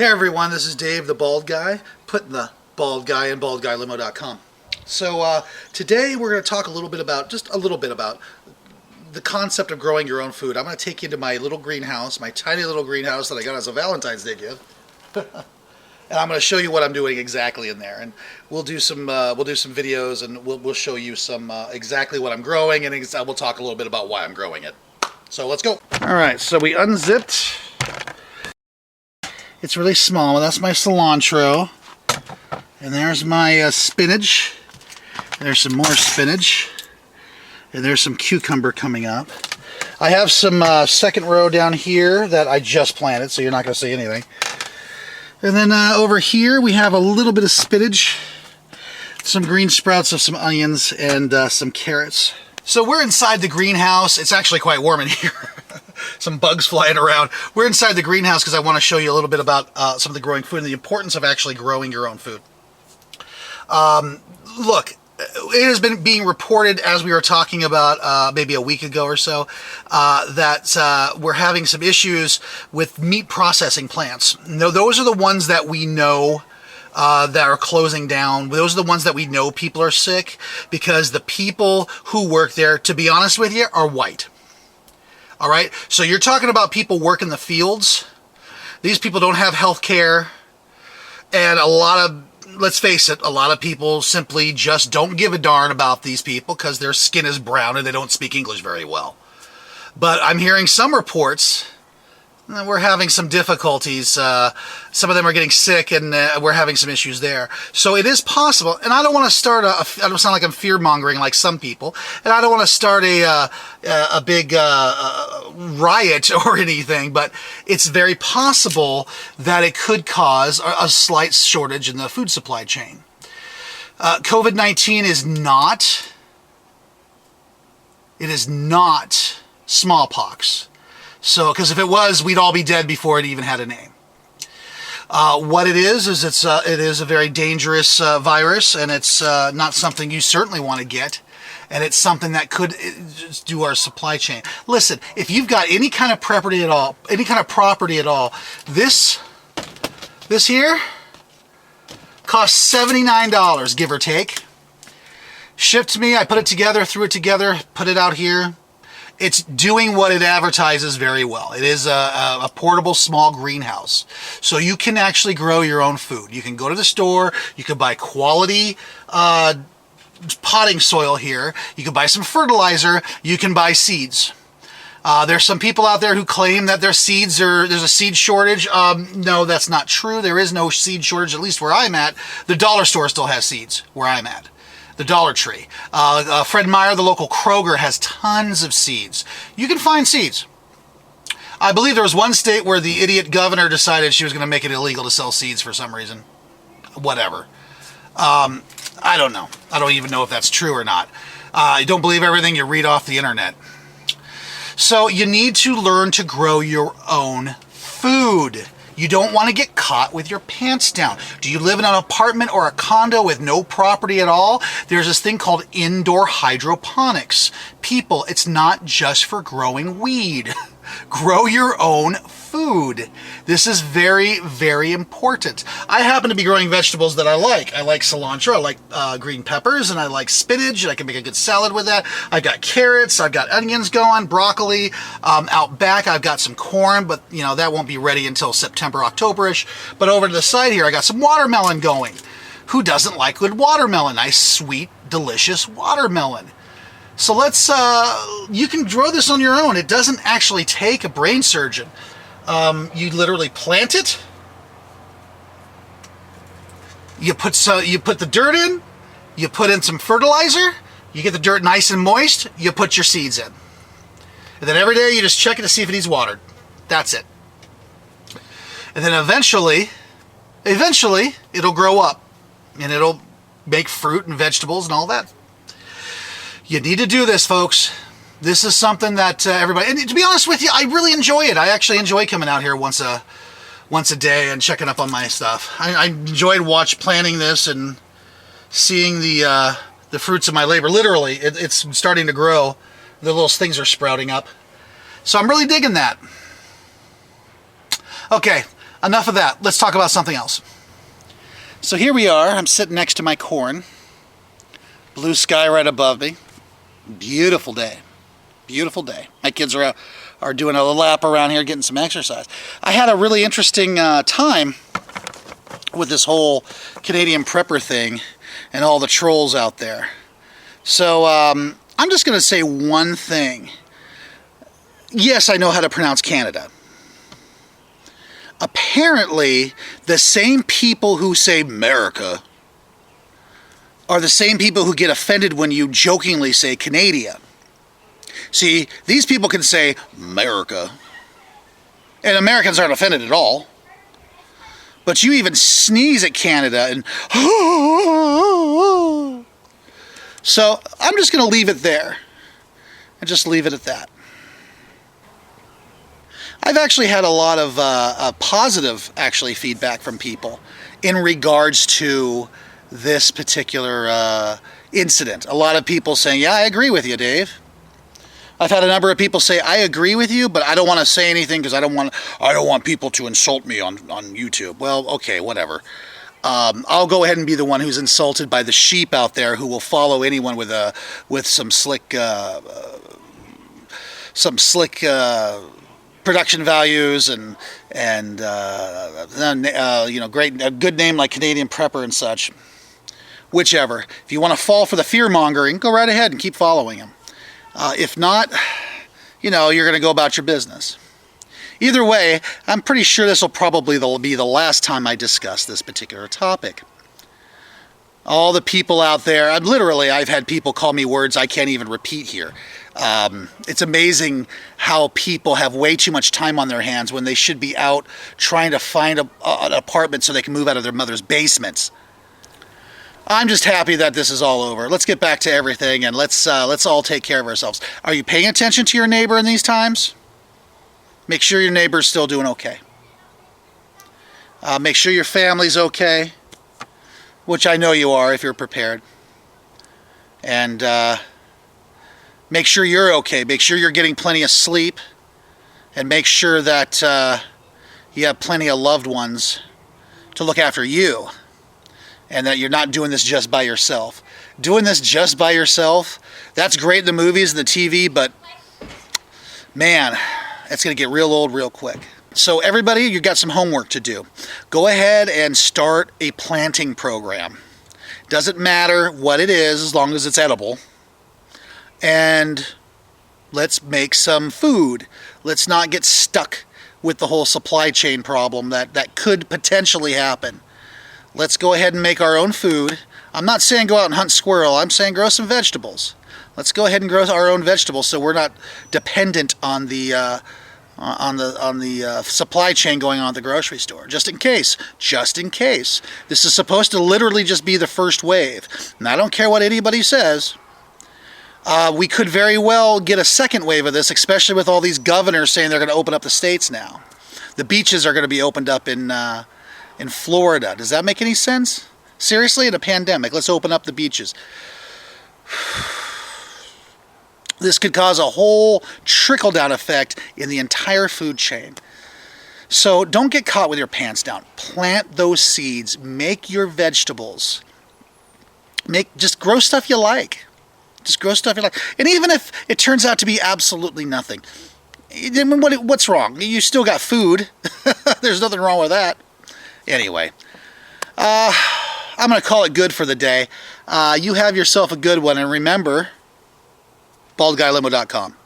Hey everyone, this is Dave the Bald Guy, putting the bald guy in baldguylimo.com. So today we're going to talk a little bit about the concept of growing your own food. I'm going to take you into my little greenhouse, my tiny little greenhouse that I got as a Valentine's Day gift. And I'm going to show you what I'm doing exactly in there, and we'll do some videos, and we'll show you some exactly what I'm growing, and we'll talk a little bit about why I'm growing it. So let's go. All right, so we unzipped. It's really small, and that's my cilantro, and there's my spinach. There's some more spinach, and there's some cucumber coming up. I have some second row down here that I just planted, so you're not going to see anything. And then over here we have a little bit of spinach, some green sprouts of some onions, and some carrots. So we're inside the greenhouse. It's actually quite warm in here. Some bugs flying around. We're inside the greenhouse because I want to show you a little bit about some of the growing food and the importance of actually growing your own food. Look, it has been being reported, as we were talking about maybe a week ago or so, that we're having some issues with meat processing plants. No, those are the ones that we know that are closing down. Those are the ones that we know people are sick, because the people who work there, to be honest with you, are white. All right? So you're talking about people work in the fields. These people don't have health care, and a lot of, let's face it, a lot of people simply just don't give a darn about these people because their skin is brown and they don't speak English very well. But I'm hearing some reports that we're having some difficulties. Some of them are getting sick, and we're having some issues there. So it is possible, and I don't want to start I don't sound like I'm fear-mongering like some people, and I don't want to start a big riot or anything, but it's very possible that it could cause a slight shortage in the food supply chain. COVID-19 is not smallpox. So, because if it was, we'd all be dead before it even had a name. What it is it is a very dangerous virus, and it's not something you certainly want to get, and it's something that could do our supply chain. Listen, if you've got any kind of property at all, this here costs $79, give or take. Shipped to me, I put it together, threw it together, put it out here. It's doing what it advertises very well. It is a portable small greenhouse. So you can actually grow your own food. You can go to the store, you can buy quality potting soil here, you can buy some fertilizer, you can buy seeds. There's some people out there who claim that there's a seed shortage. No, that's not true. There is no seed shortage, at least where I'm at. The dollar store still has seeds where I'm at. The Dollar Tree. Fred Meyer, the local Kroger, has tons of seeds. You can find seeds. I believe there was one state where the idiot governor decided she was going to make it illegal to sell seeds for some reason. Whatever. I don't know. I don't even know if that's true or not. I don't believe everything you read off the internet. So you need to learn to grow your own food. You don't want to get caught with your pants down. Do you live in an apartment or a condo with no property at all? There's this thing called indoor hydroponics. People, it's not just for growing weed. Grow your own food. This is very, very important. I happen to be growing vegetables that I like. I like cilantro, I like green peppers, and I like spinach, and I can make a good salad with that. I've got carrots, I've got onions going, broccoli. Out back, I've got some corn, but you know that won't be ready until September, October-ish. But over to the side here, I got some watermelon going. Who doesn't like good watermelon? Nice, sweet, delicious watermelon. So you can grow this on your own. It doesn't actually take a brain surgeon. You literally plant it. You put the dirt in. You put in some fertilizer. You get the dirt nice and moist. You put your seeds in. And then every day you just check it to see if it needs watered. That's it. And then eventually it'll grow up. And it'll make fruit and vegetables and all that. You need to do this, folks. This is something that everybody, and to be honest with you, I really enjoy it. I actually enjoy coming out here once a day and checking up on my stuff. I enjoyed planning this and seeing the fruits of my labor. Literally, it's starting to grow. The little things are sprouting up. So I'm really digging that. Okay, enough of that. Let's talk about something else. So here we are. I'm sitting next to my corn. Blue sky right above me. Beautiful day. Beautiful day. My kids are doing a lap around here, getting some exercise. I had a really interesting time with this whole Canadian prepper thing and all the trolls out there. So I'm just going to say one thing. Yes, I know how to pronounce Canada. Apparently, the same people who say America are the same people who get offended when you jokingly say Canada. See, these people can say America, and Americans aren't offended at all. But you even sneeze at Canada and so I'm just going to leave it there and just leave it at that. I've actually had a lot of positive feedback from people in regards to this particular incident. A lot of people saying, yeah, I agree with you, Dave. I've had a number of people say, I agree with you, but I don't want to say anything because I don't want people to insult me on YouTube. Well, okay, whatever. I'll go ahead and be the one who's insulted by the sheep out there who will follow anyone with some slick production values and great a good name like Canadian Prepper and such. Whichever. If you want to fall for the fear mongering, go right ahead and keep following him. If not, you're going to go about your business. Either way, I'm pretty sure this will probably be the last time I discuss this particular topic. All the people out there, I've had people call me words I can't even repeat here. It's amazing how people have way too much time on their hands when they should be out trying to find an apartment so they can move out of their mother's basements. I'm just happy that this is all over. Let's get back to everything and let's all take care of ourselves. Are you paying attention to your neighbor in these times? Make sure your neighbor's still doing okay. Make sure your family's okay, which I know you are if you're prepared. And make sure you're okay. Make sure you're getting plenty of sleep. And make sure that you have plenty of loved ones to look after you. And that you're not doing this just by yourself. Doing this just by yourself, that's great in the movies and the TV, but man, it's going to get real old real quick. So everybody, you got some homework to do. Go ahead and start a planting program. Doesn't matter what it is as long as it's edible. And let's make some food. Let's not get stuck with the whole supply chain problem that could potentially happen. Let's go ahead and make our own food. I'm not saying go out and hunt squirrel. I'm saying grow some vegetables. Let's go ahead and grow our own vegetables so we're not dependent on the supply chain going on at the grocery store. Just in case. This is supposed to literally just be the first wave. And I don't care what anybody says. We could very well get a second wave of this, especially with all these governors saying they're going to open up the states now. The beaches are going to be opened up in Florida. Does that make any sense? Seriously, in a pandemic, let's open up the beaches. This could cause a whole trickle-down effect in the entire food chain. So don't get caught with your pants down. Plant those seeds. Make your vegetables. Just grow stuff you like. And even if it turns out to be absolutely nothing, then what's wrong? You still got food. There's nothing wrong with that. Anyway, I'm going to call it good for the day. You have yourself a good one, and remember, baldguylimo.com.